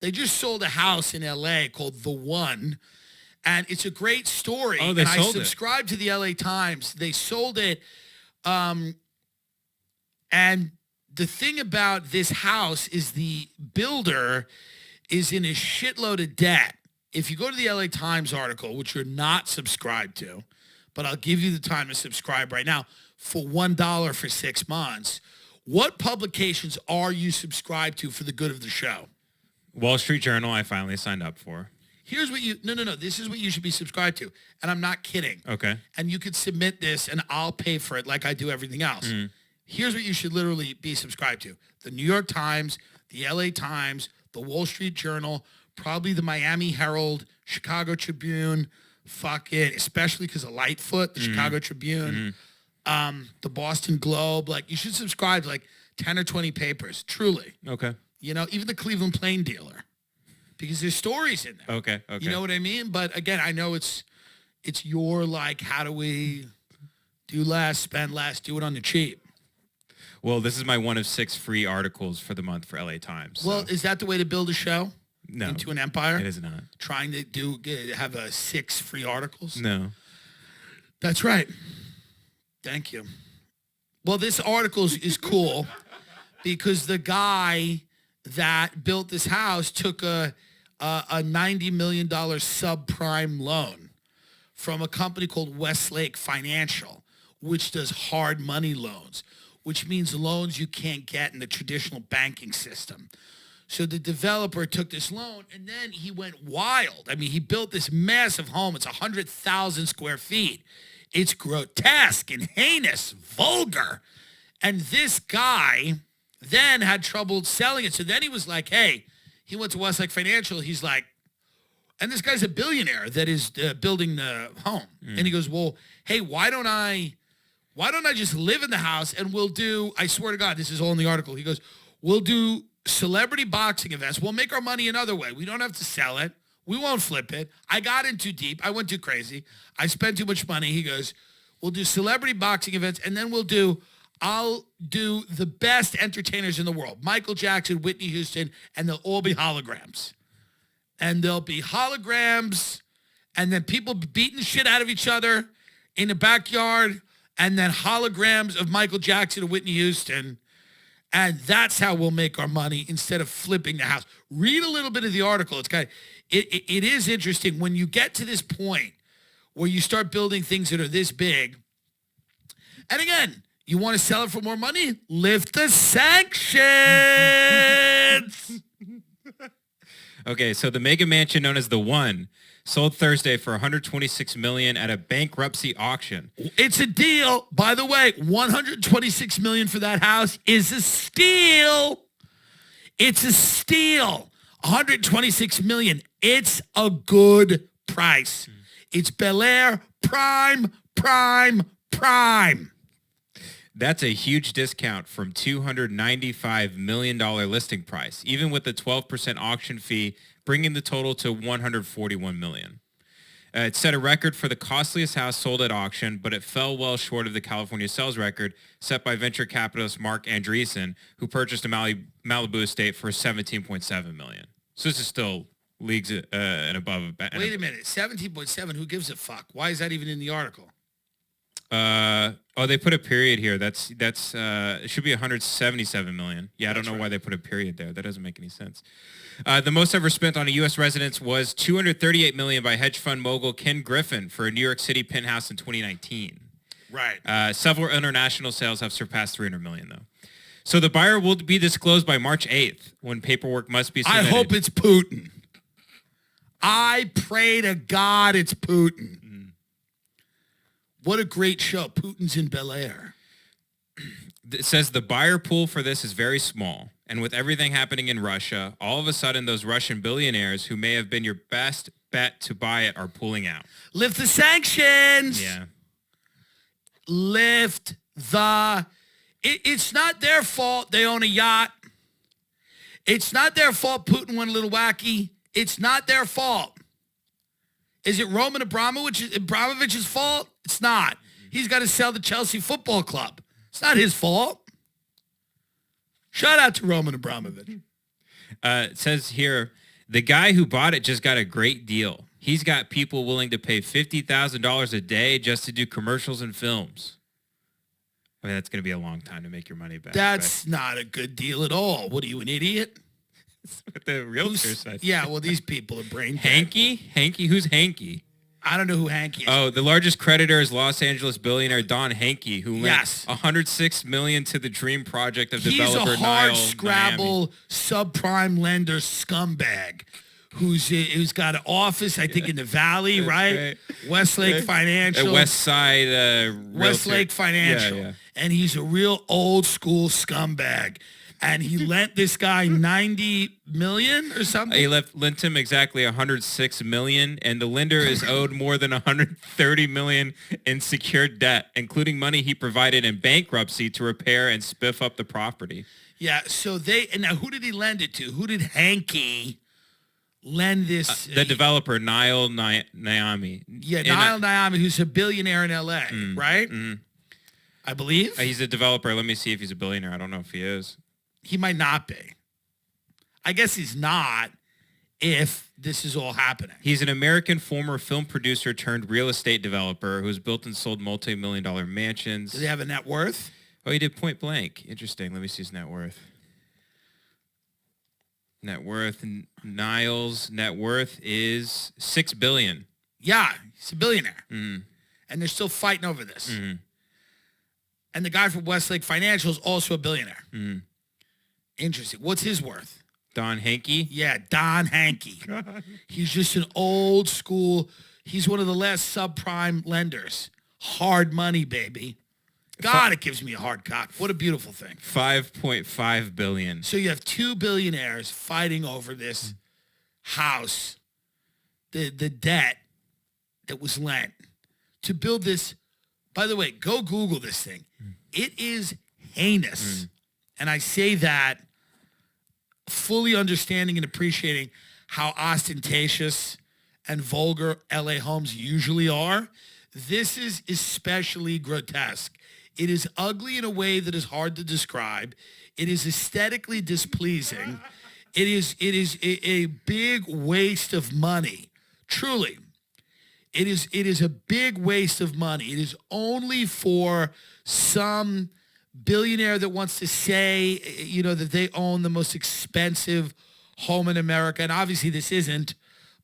They just sold a house in L.A. called The One, and it's a great story. Oh, they and sold it. I subscribed to the L.A. Times. They sold it, and the thing about this house is the builder is in a shitload of debt. If you go to the LA Times article, which you're not subscribed to, but I'll give you the time to subscribe right now for $1 for 6 months, what publications are you subscribed to for the good of the show? Wall Street Journal, I finally signed up for. Here's what no. This is what you should be subscribed to. And I'm not kidding. Okay. And you could submit this and I'll pay for it like I do everything else. Here's what you should literally be subscribed to. The New York Times, the LA Times, the Wall Street Journal, probably the Miami Herald, Chicago Tribune, especially because of Lightfoot, the Chicago Tribune, the Boston Globe. Like, you should subscribe to like 10 or 20 papers, truly. Okay. You know, even the Cleveland Plain Dealer, because there's stories in there. Okay. You know what I mean? But again, I know it's your, like, how do we do less, spend less, do it on the cheap. Well, this is my one of 6 free articles for the month for LA Times. So. Well, is that the way to build a show? No. Into an empire? It is not. Trying to have 6 free articles? No. That's right. Thank you. Well, this article is cool because the guy that built this house took a $90 million subprime loan from a company called Westlake Financial, which does hard money loans, which means loans you can't get in the traditional banking system. So the developer took this loan, and then he went wild. I mean, he built this massive home. It's 100,000 square feet. It's grotesque and heinous, vulgar. And this guy then had trouble selling it. So then he was like, hey, he went to Westlake Financial. He's like, and this guy's a billionaire that is building the home. And he goes, well, hey, why don't I just live in the house and we'll do, I swear to God, this is all in the article. He goes, we'll do celebrity boxing events. We'll make our money another way. We don't have to sell it. We won't flip it. I got in too deep. I went too crazy. I spent too much money. He goes, we'll do celebrity boxing events, and then I'll do the best entertainers in the world. Michael Jackson, Whitney Houston, and they'll all be holograms. And there'll be holograms, and then people beating the shit out of each other in the backyard, and then holograms of Michael Jackson and Whitney Houston. And that's how we'll make our money instead of flipping the house. Read a little bit of the article. It's it is interesting when you get to this point where you start building things that are this big. And again, you want to sell it for more money? Lift the sanctions. Okay, so the mega mansion known as The One sold Thursday for $126 million at a bankruptcy auction. It's a deal. By the way, $126 million for that house is a steal. It's a steal. $126 million. It's a good price. It's Bel Air prime. That's a huge discount from $295 million listing price, even with the 12% auction fee, bringing the total to $141 million. It set a record for the costliest house sold at auction, but it fell well short of the California sales record set by venture capitalist Mark Andreessen, who purchased a Malibu estate for $17.7 million. So this is still leagues and above. Wait a minute, 17.7. Who gives a fuck? Why is that even in the article? They put a period here. That's it should be $177 million. Yeah, I don't know why they put a period there. That doesn't make any sense. The most ever spent on a U.S. residence was $238 million by hedge fund mogul Ken Griffin for a New York City penthouse in 2019. Right. Several international sales have surpassed $300 million, though. So the buyer will be disclosed by March 8th when paperwork must be submitted. I hope it's Putin. I pray to God it's Putin. What a great show. Putin's in Bel Air. It says the buyer pool for this is very small. And with everything happening in Russia, all of a sudden those Russian billionaires who may have been your best bet to buy it are pulling out. Lift the sanctions. Yeah. Lift the... It's not their fault they own a yacht. It's not their fault Putin went a little wacky. It's not their fault. Is it Roman Abramovich's fault? It's not. He's got to sell the Chelsea Football Club. It's not his fault. Shout out to Roman Abramovich. It says here, The guy who bought it just got a great deal. He's got people willing to pay $50,000 a day just to do commercials and films. I mean, that's going to be a long time to make your money back. That's not a good deal at all. What are you, an idiot? What the realtor said. Yeah, well, these people are brain dead. Hanky? Who's Hanky? I don't know who Hanky is. Oh, the largest creditor is Los Angeles billionaire Don Hankey, who lent Yes. $106 million to the dream project of He's developer a hard Niall scrabble subprime lender scumbag who's got an office, I think, in the Valley, right? Westlake Financial. West Side Westlake Financial. Yeah. And he's a real old school scumbag. And he lent this guy $90 million or something. He lent him exactly $106 million, and the lender is owed more than $130 million in secured debt, including money he provided in bankruptcy to repair and spiff up the property. Yeah, so and now who did he lend it to? Who did Hanky lend this? The developer, Niall Naomi. Yeah, Niall Naomi, who's a billionaire in L.A., right? I believe. He's a developer. Let me see if he's a billionaire. I don't know if he is. He might not be. I guess he's not if this is all happening. He's an American former film producer turned real estate developer who's built and sold multi-million-dollar mansions. Does he have a net worth? Oh, he did Point Blank. Interesting. Let me see his net worth. Niall's net worth is $6 billion. Yeah, he's a billionaire. And they're still fighting over this. And the guy from Westlake Financial is also a billionaire. Interesting. What's his worth? Don Hankey? Yeah, Don Hankey. He's just an old school. He's one of the last subprime lenders. Hard money, baby. God, it gives me a hard cock. What a beautiful thing. $5.5 billion. So you have two billionaires fighting over this house, the debt that was lent to build this. By the way, go Google this thing. It is heinous. And I say that fully understanding and appreciating how ostentatious and vulgar LA homes usually are. This is especially grotesque. It is ugly in a way that is hard to describe. It is aesthetically displeasing. It is a big waste of money. Truly. It is a big waste of money. It is only for some billionaire that wants to say, that they own the most expensive home in America. And obviously this isn't,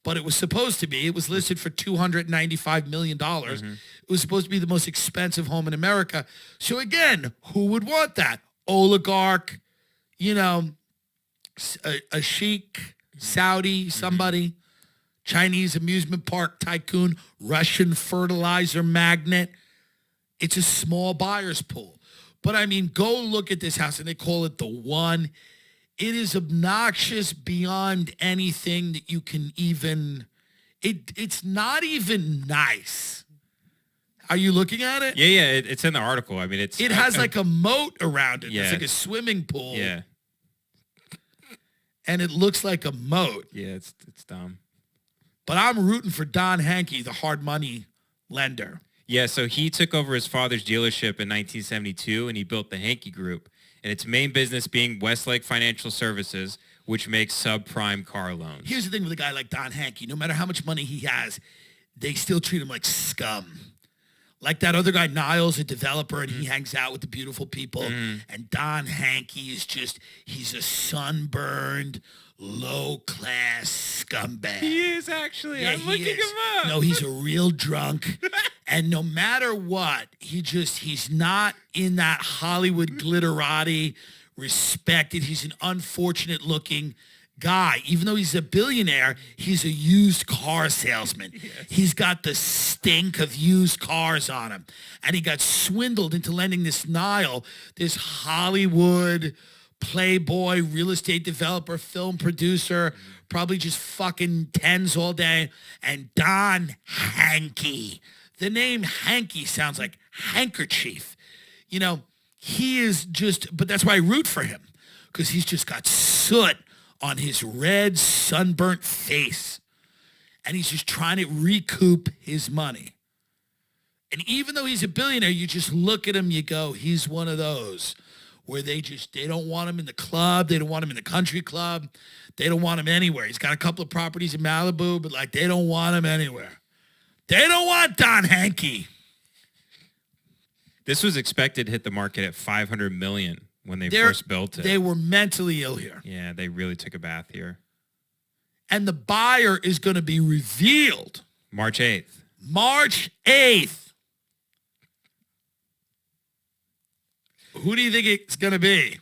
but it was supposed to be. It was listed for $295 million. It was supposed to be the most expensive home in America. So again, who would want that? Oligarch, a sheik, Saudi, somebody, Chinese amusement park tycoon, Russian fertilizer magnate. It's a small buyer's pool. But I mean, go look at this house, and they call it the one. It is obnoxious beyond anything that you can even. It's not even nice. Are you looking at it? Yeah, it's in the article. I mean, it has like a moat around it. Yeah. It's like a swimming pool. Yeah. And it looks like a moat. Yeah, it's dumb. But I'm rooting for Don Hankey, the hard money lender. Yeah, so he took over his father's dealership in 1972, and he built the Hankey Group, and its main business being Westlake Financial Services, which makes subprime car loans. Here's the thing with a guy like Don Hankey. No matter how much money he has, they still treat him like scum. Like that other guy, Niall's a developer, and he hangs out with the beautiful people. And Don Hankey is he's a sunburned, low-class scumbag. He is actually. Yeah, I'm looking him up. No, he's a real drunk. And no matter what, he's not in that Hollywood glitterati, respected. He's an unfortunate looking guy. Even though he's a billionaire, he's a used car salesman. Yes. He's got the stink of used cars on him. And he got swindled into lending this Niall, this Hollywood playboy, real estate developer, film producer, probably just fucking tens all day. And Don Hankey. The name Hankey sounds like handkerchief. He is but that's why I root for him, because he's just got soot on his red, sunburnt face. And he's just trying to recoup his money. And even though he's a billionaire, you just look at him, you go, he's one of those where they don't want him in the club. They don't want him in the country club. They don't want him anywhere. He's got a couple of properties in Malibu, but like they don't want him anywhere. They don't want Don Henke. This was expected to hit the market at $500 million when they first built it. They were mentally ill here. Yeah, they really took a bath here. And the buyer is going to be revealed March 8th. March 8th. Who do you think it's going to be?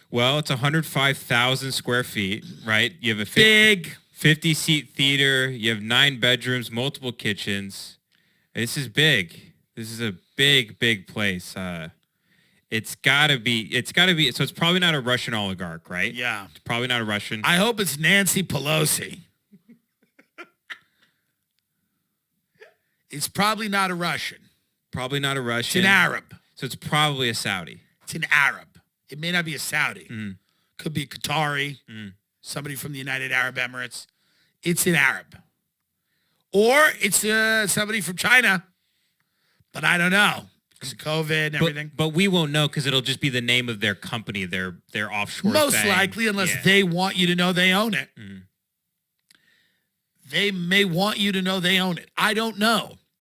Well, it's 105,000 square feet, right? You have a Big 50-seat theater. You have 9 bedrooms, multiple kitchens. This is big. This is a big, big place. It's gotta be. So it's probably not a Russian oligarch, right? Yeah. It's probably not a Russian. I hope it's Nancy Pelosi. It's probably not a Russian. Probably not a Russian. It's an Arab. So it's probably a Saudi. It's an Arab. It may not be a Saudi. Mm. Could be a Qatari. Somebody from the United Arab Emirates. It's an Arab. Or it's somebody from China. But I don't know. Because of COVID and everything. But we won't know because it'll just be the name of their company, their offshore Most thing. likely, unless they want you to know they own it. They may want you to know they own it. I don't know.